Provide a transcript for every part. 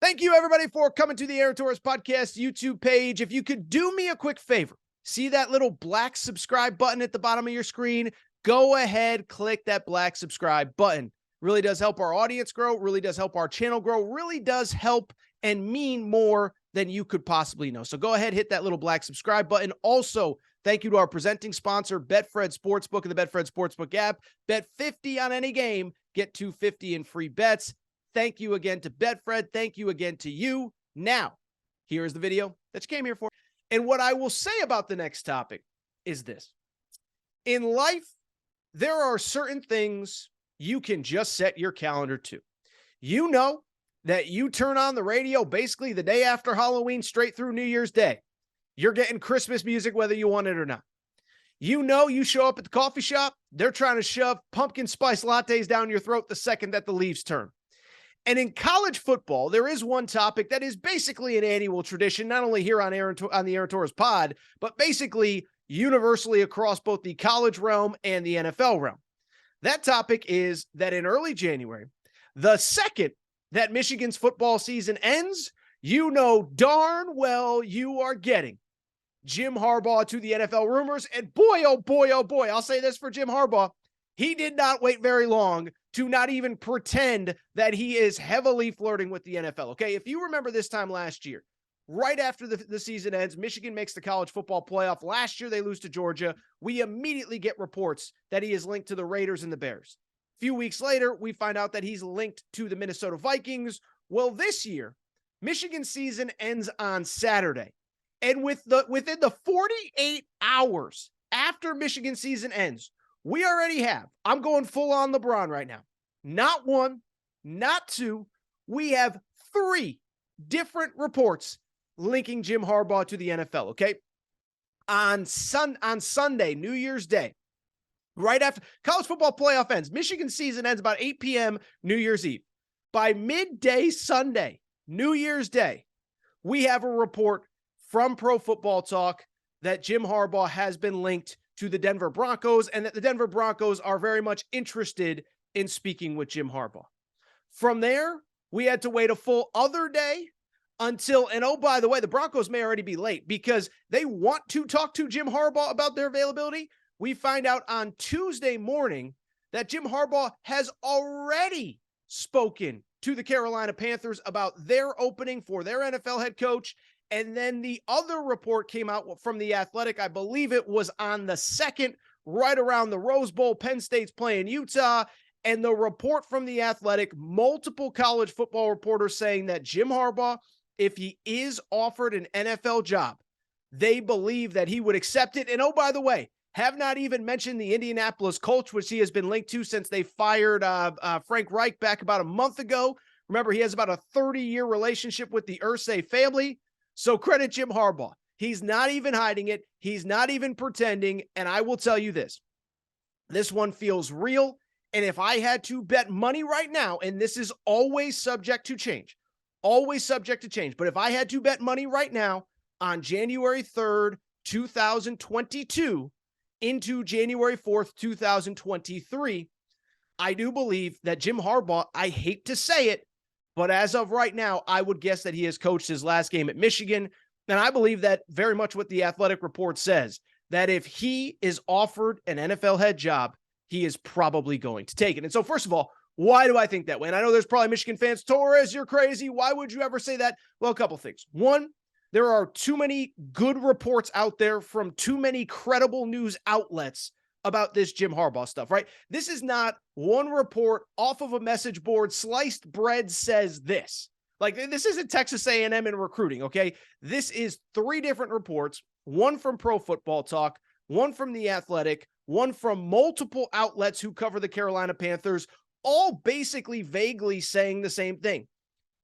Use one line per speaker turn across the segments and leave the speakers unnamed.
Thank you, everybody, for coming to the Aaron Torres Podcast YouTube page. If you could do me a quick favor, see that little black subscribe button at the bottom of your screen? Go ahead, click that black subscribe button. Really does help our audience grow, really does help our channel grow, really does help and mean more than you could possibly know. So go ahead, hit that little black subscribe button. Also, thank you to our presenting sponsor, Betfred Sportsbook and the Betfred Sportsbook app. Bet 50 on any game, get $250 in free bets. Thank you again to Betfred. Thank you again to you. Now, here's the video that you came here for. And what I will say about the next topic is this. In life, there are certain things you can just set your calendar to. You know that you turn on the radio basically the day after Halloween straight through New Year's Day. You're getting Christmas music whether you want it or not. You know you show up at the coffee shop, they're trying to shove pumpkin spice lattes down your throat the second that the leaves turn. And in college football, there is one topic that is basically an annual tradition, not only here on the Aaron Torres pod, but basically universally across both the college realm and the NFL realm. That topic is that in early January, the second that Michigan's football season ends, you know darn well you are getting Jim Harbaugh to the NFL rumors. And boy, oh boy, oh boy, I'll say this for Jim Harbaugh. He did not wait very long to not even pretend that he is heavily flirting with the NFL. Okay, if you remember this time last year, right after the season ends, Michigan makes the college football playoff. Last year, they lose to Georgia. We immediately get reports that he is linked to the Raiders and the Bears. A few weeks later, we find out that he's linked to the Minnesota Vikings. Well, this year, Michigan season ends on Saturday. And within the 48 hours after Michigan season ends, we already have, I'm going full on LeBron right now, not one, not two, we have 3 different reports linking Jim Harbaugh to the NFL, okay? On Sunday, New Year's Day, right after college football playoff ends, Michigan season ends about 8 p.m. New Year's Eve. By midday Sunday, New Year's Day, we have a report from Pro Football Talk that Jim Harbaugh has been linked to the Denver Broncos and that the Denver Broncos are very much interested in speaking with Jim Harbaugh. From there, we had to wait a full other day until, and oh, by the way, the Broncos may already be late because they want to talk to Jim Harbaugh about their availability. We find out on Tuesday morning that Jim Harbaugh has already spoken to the Carolina Panthers about their opening for their NFL head coach. And then the other report came out from The Athletic. I believe it was on the 2nd, right around the Rose Bowl. Penn State's playing Utah. And the report from The Athletic, multiple college football reporters saying that Jim Harbaugh, if he is offered an NFL job, they believe that he would accept it. And oh, by the way, have not even mentioned the Indianapolis Colts, which he has been linked to since they fired Frank Reich back about a month ago. Remember, he has about a 30-year relationship with the Irsay family. So credit Jim Harbaugh. He's not even hiding it. He's not even pretending. And I will tell you this one feels real. And if I had to bet money right now, and this is always subject to change, but if I had to bet money right now on January 3rd, 2022 into January 4th, 2023, I do believe that Jim Harbaugh, I hate to say it, but as of right now, I would guess that he has coached his last game at Michigan. And I believe that very much what the Athletic report says, that if he is offered an NFL head job, he is probably going to take it. And so first of all, why do I think that way? And I know there's probably Michigan fans, Torres, you're crazy. Why would you ever say that? Well, a couple things. One, there are too many good reports out there from too many credible news outlets about this Jim Harbaugh stuff, right? This is not one report off of a message board, sliced bread says this. Like, this isn't Texas A&M in recruiting, okay? This is 3 different reports, one from Pro Football Talk, one from The Athletic, one from multiple outlets who cover the Carolina Panthers, all basically vaguely saying the same thing.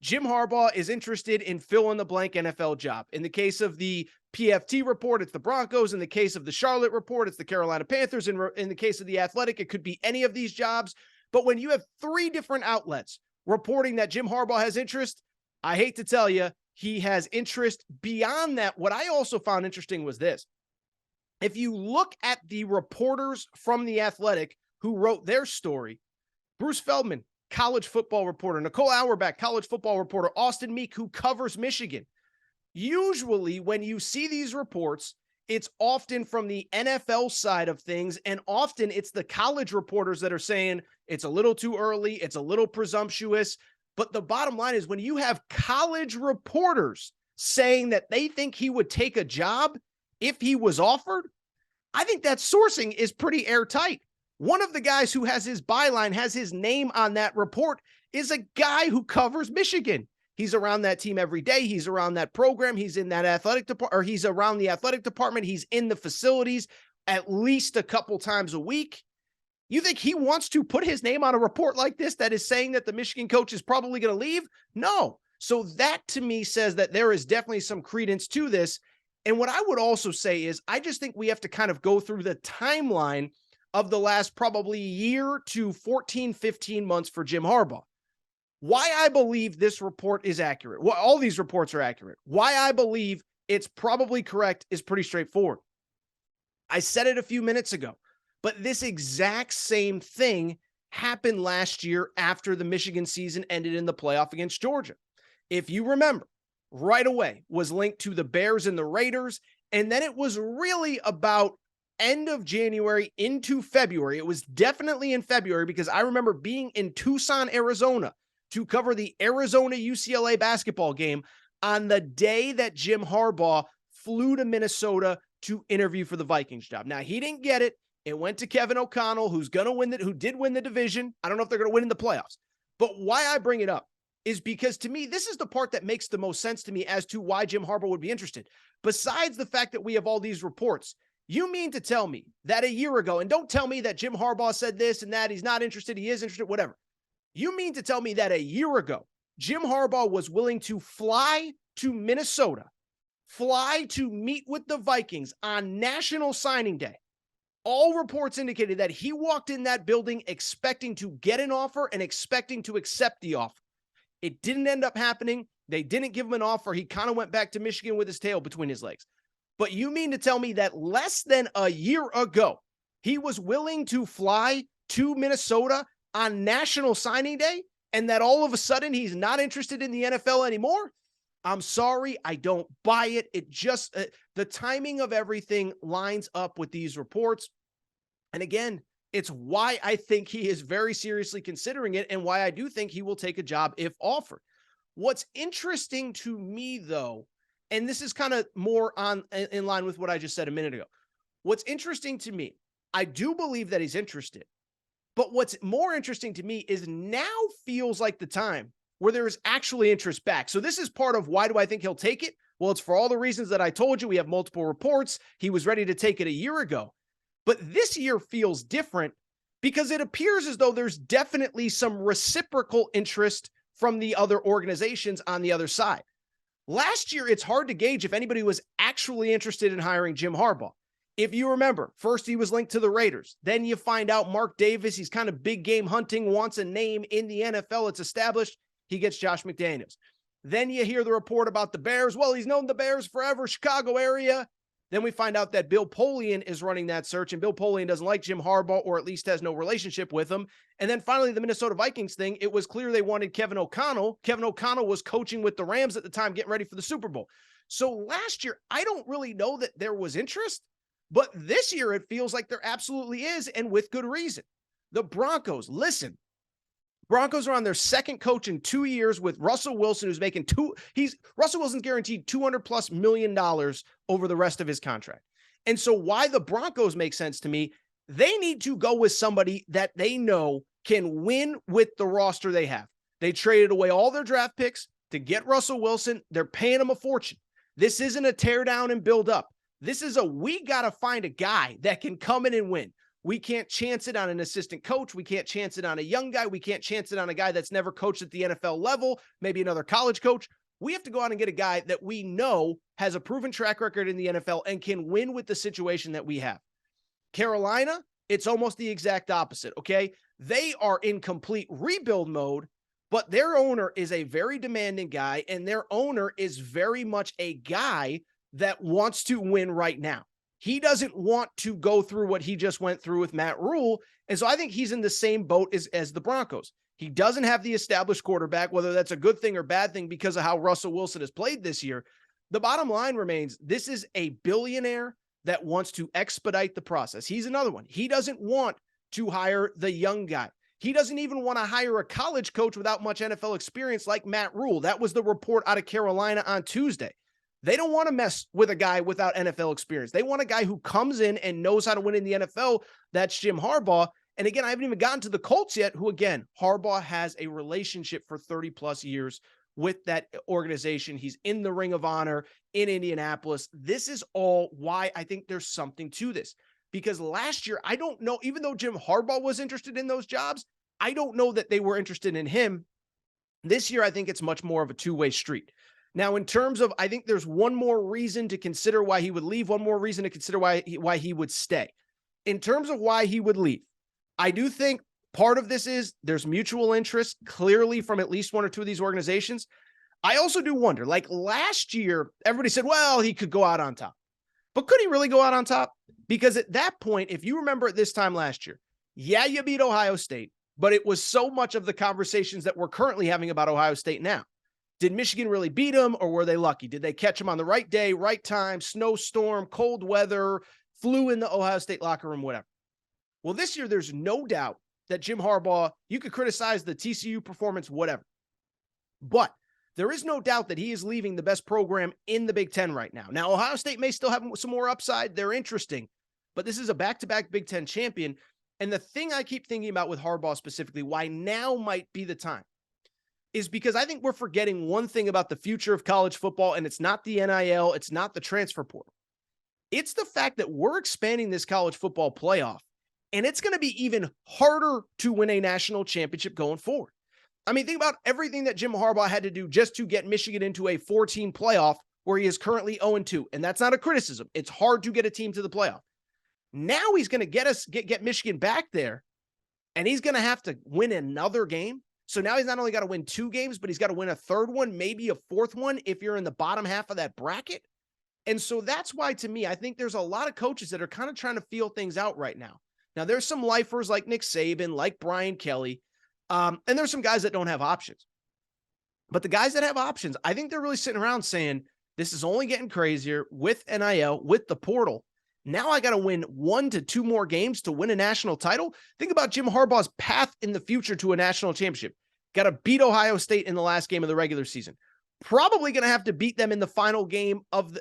Jim Harbaugh is interested in fill-in-the-blank NFL job. In the case of the PFT report, it's the Broncos. In the case of the Charlotte report, it's the Carolina Panthers. In the case of the Athletic, it could be any of these jobs. But when you have 3 different outlets reporting that Jim Harbaugh has interest, I hate to tell you, he has interest beyond that. What I also found interesting was this. If you look at the reporters from The Athletic who wrote their story, Bruce Feldman, college football reporter, Nicole Auerbach, college football reporter, Austin Meek, who covers Michigan. Usually when you see these reports, it's often from the NFL side of things, and often it's the college reporters that are saying it's a little too early, it's a little presumptuous. But the bottom line is when you have college reporters saying that they think he would take a job if he was offered, I think that sourcing is pretty airtight. One of the guys who has his byline, has his name on that report, is a guy who covers Michigan. He's around that team every day. He's around that program. He's in that athletic department, or he's around the athletic department. He's in the facilities at least a couple times a week. You think he wants to put his name on a report like this that is saying that the Michigan coach is probably going to leave? No. So that to me says that there is definitely some credence to this. And what I would also say is I just think we have to kind of go through the timeline of the last probably year to 14, 15 months for Jim Harbaugh. Why I believe this report is accurate. Well, all these reports are accurate. Why I believe it's probably correct is pretty straightforward. I said it a few minutes ago, but this exact same thing happened last year after the Michigan season ended in the playoff against Georgia. If you remember, right away was linked to the Bears and the Raiders, and then it was really about end of January into February. It was definitely in February because I remember being in Tucson, Arizona to cover the Arizona UCLA basketball game on the day that Jim Harbaugh flew to Minnesota to interview for the Vikings job. Now, he didn't get it. It went to Kevin O'Connell, who did win the division. I don't know if they're going to win in the playoffs. But why I bring it up is because to me, this is the part that makes the most sense to me as to why Jim Harbaugh would be interested. Besides the fact that we have all these reports, you mean to tell me that a year ago, and don't tell me that Jim Harbaugh said this and that, he's not interested, he is interested, whatever. You mean to tell me that a year ago, Jim Harbaugh was willing to fly to Minnesota, fly to meet with the Vikings on National Signing Day? All reports indicated that he walked in that building expecting to get an offer and expecting to accept the offer. It didn't end up happening. They didn't give him an offer. He kind of went back to Michigan with his tail between his legs. But you mean to tell me that less than a year ago, he was willing to fly to Minnesota on National Signing Day, and that all of a sudden he's not interested in the NFL anymore? I'm sorry, I don't buy it. It just, the timing of everything lines up with these reports. And again, it's why I think he is very seriously considering it and why I do think he will take a job if offered. What's interesting to me, though, and this is kind of more in line with what I just said a minute ago. What's interesting to me, I do believe that he's interested. But what's more interesting to me is now feels like the time where there is actually interest back. So this is part of why do I think he'll take it? Well, it's for all the reasons that I told you. We have multiple reports. He was ready to take it a year ago. But this year feels different because it appears as though there's definitely some reciprocal interest from the other organizations on the other side. Last year, it's hard to gauge if anybody was actually interested in hiring Jim Harbaugh. If you remember, first he was linked to the Raiders. Then you find out Mark Davis, he's kind of big game hunting, wants a name in the NFL. It's established. He gets Josh McDaniels. Then you hear the report about the Bears. Well, he's known the Bears forever, Chicago area. Then we find out that Bill Polian is running that search, and Bill Polian doesn't like Jim Harbaugh, or at least has no relationship with him. And then finally, the Minnesota Vikings thing, it was clear they wanted Kevin O'Connell. Kevin O'Connell was coaching with the Rams at the time, getting ready for the Super Bowl. So last year, I don't really know that there was interest. But this year, it feels like there absolutely is, and with good reason. The Broncos, listen, Broncos are on their second coach in 2 years with Russell Wilson, who's making Russell Wilson's guaranteed $200+ million over the rest of his contract. And so why the Broncos make sense to me, they need to go with somebody that they know can win with the roster they have. They traded away all their draft picks to get Russell Wilson. They're paying him a fortune. This isn't a tear down and build up. This is we got to find a guy that can come in and win. We can't chance it on an assistant coach. We can't chance it on a young guy. We can't chance it on a guy that's never coached at the NFL level, maybe another college coach. We have to go out and get a guy that we know has a proven track record in the NFL and can win with the situation that we have. Carolina, it's almost the exact opposite, okay? They are in complete rebuild mode, but their owner is a very demanding guy, and their owner is very much a guy that wants to win right now. He doesn't want to go through what he just went through with Matt Rule. And so I think he's in the same boat as the Broncos. He doesn't have the established quarterback, whether that's a good thing or bad thing because of how Russell Wilson has played this year. The bottom line remains, this is a billionaire that wants to expedite the process. He's another one. He doesn't want to hire the young guy. He doesn't even want to hire a college coach without much NFL experience like Matt Rule. That was the report out of Carolina on Tuesday. They don't want to mess with a guy without NFL experience. They want a guy who comes in and knows how to win in the NFL. That's Jim Harbaugh. And again, I haven't even gotten to the Colts yet, who, again, Harbaugh has a relationship for 30 plus years with that organization. He's in the Ring of Honor in Indianapolis. This is all why I think there's something to this. Because last year, I don't know, even though Jim Harbaugh was interested in those jobs, I don't know that they were interested in him. This year, I think it's much more of a two-way street. Now, in terms of, I think there's one more reason to consider why he would leave, one more reason to consider why he would stay. In terms of why he would leave, I do think part of this is there's mutual interest clearly from at least one or two of these organizations. I also do wonder, like last year, everybody said, well, he could go out on top. But could he really go out on top? Because at that point, if you remember at this time last year, yeah, you beat Ohio State, but it was so much of the conversations that we're currently having about Ohio State now. Did Michigan really beat them, or were they lucky? Did they catch them on the right day, right time, snowstorm, cold weather, flew in the Ohio State locker room, whatever? Well, this year, there's no doubt that Jim Harbaugh, you could criticize the TCU performance, whatever. But there is no doubt that he is leaving the best program in the Big Ten right now. Now, Ohio State may still have some more upside. They're interesting. But this is a back-to-back Big Ten champion. And the thing I keep thinking about with Harbaugh specifically, why now might be the time, is because I think we're forgetting one thing about the future of college football, and it's not the NIL, it's not the transfer portal. It's the fact that we're expanding this college football playoff, and it's going to be even harder to win a national championship going forward. I mean, think about everything that Jim Harbaugh had to do just to get Michigan into a 4-team playoff where he is currently 0-2. And that's not a criticism. It's hard to get a team to the playoff. Now he's going to get Michigan back there, and he's going to have to win another game. So now he's not only got to win 2 games, but he's got to win a third one, maybe a fourth one if you're in the bottom half of that bracket. And so that's why, to me, I think there's a lot of coaches that are kind of trying to feel things out right now. Now, there's some lifers like Nick Saban, like Brian Kelly, and there's some guys that don't have options. But the guys that have options, I think they're really sitting around saying, this is only getting crazier with NIL, with the portal. Now I got to win 1 to 2 more games to win a national title. Think about Jim Harbaugh's path in the future to a national championship. Got to beat Ohio State in the last game of the regular season. Probably going to have to beat them in the final game of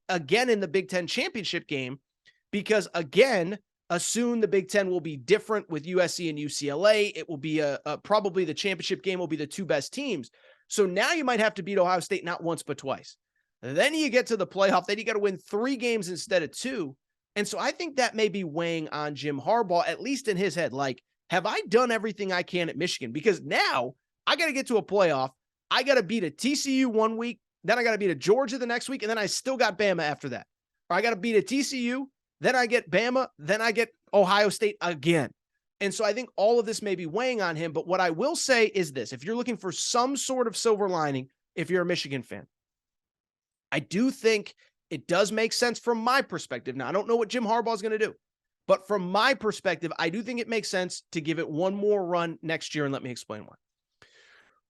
again in the Big Ten championship game, because again, soon the Big Ten will be different with USC and UCLA. It will be probably the championship game will be the 2 best teams. So now you might have to beat Ohio State not once but twice. Then you get to the playoff. Then you got to win 3 games instead of 2. And so I think that may be weighing on Jim Harbaugh, at least in his head. Like, have I done everything I can at Michigan? Because now I got to get to a playoff. I got to beat a TCU one week. Then I got to beat a Georgia the next week. And then I still got Bama after that. Or I got to beat a TCU. Then I get Bama. Then I get Ohio State again. And so I think all of this may be weighing on him. But what I will say is this. If you're looking for some sort of silver lining, if you're a Michigan fan, I do think it does make sense from my perspective. Now, I don't know what Jim Harbaugh is going to do, but from my perspective, I do think it makes sense to give it one more run next year, and let me explain why.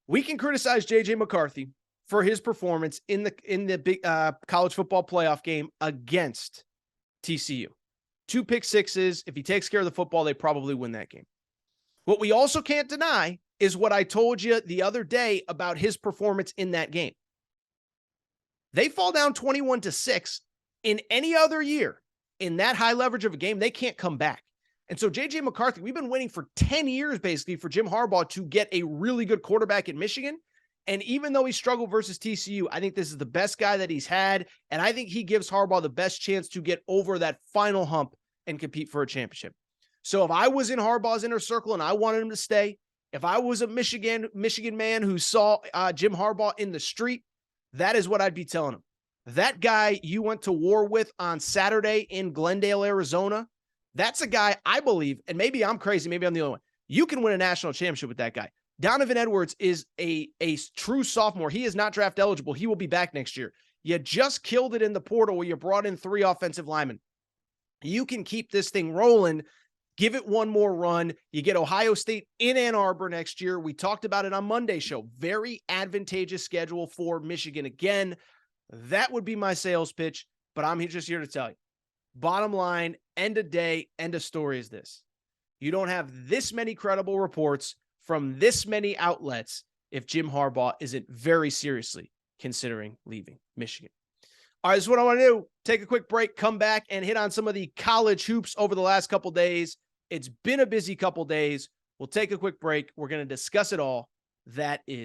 We can criticize J.J. McCarthy for his performance in the big college football playoff game against TCU. 2 pick sixes. If he takes care of the football, they probably win that game. What we also can't deny is what I told you the other day about his performance in that game. They fall down 21-6 in any other year in that high leverage of a game. They can't come back. And so J.J. McCarthy, we've been waiting for 10 years basically for Jim Harbaugh to get a really good quarterback at Michigan. And even though he struggled versus TCU, I think this is the best guy that he's had. And I think he gives Harbaugh the best chance to get over that final hump and compete for a championship. So if I was in Harbaugh's inner circle and I wanted him to stay, if I was a Michigan man who saw Jim Harbaugh in the street, that is what I'd be telling him. That guy you went to war with on Saturday in Glendale, Arizona, that's a guy I believe, and maybe I'm crazy, maybe I'm the only one, you can win a national championship with that guy. Donovan Edwards is a true sophomore. He is not draft eligible. He will be back next year. You just killed it in the portal where you brought in 3 offensive linemen. You can keep this thing rolling. Give it one more run. You get Ohio State in Ann Arbor next year. We talked about it on Monday's show. Very advantageous schedule for Michigan again. That would be my sales pitch, but I'm just here to tell you. Bottom line, end of day, end of story is this. You don't have this many credible reports from this many outlets if Jim Harbaugh isn't very seriously considering leaving Michigan. All right, this is what I want to do. Take a quick break, come back, and hit on some of the college hoops over the last couple days. It's been a busy couple days. We'll take a quick break. We're going to discuss it all. That is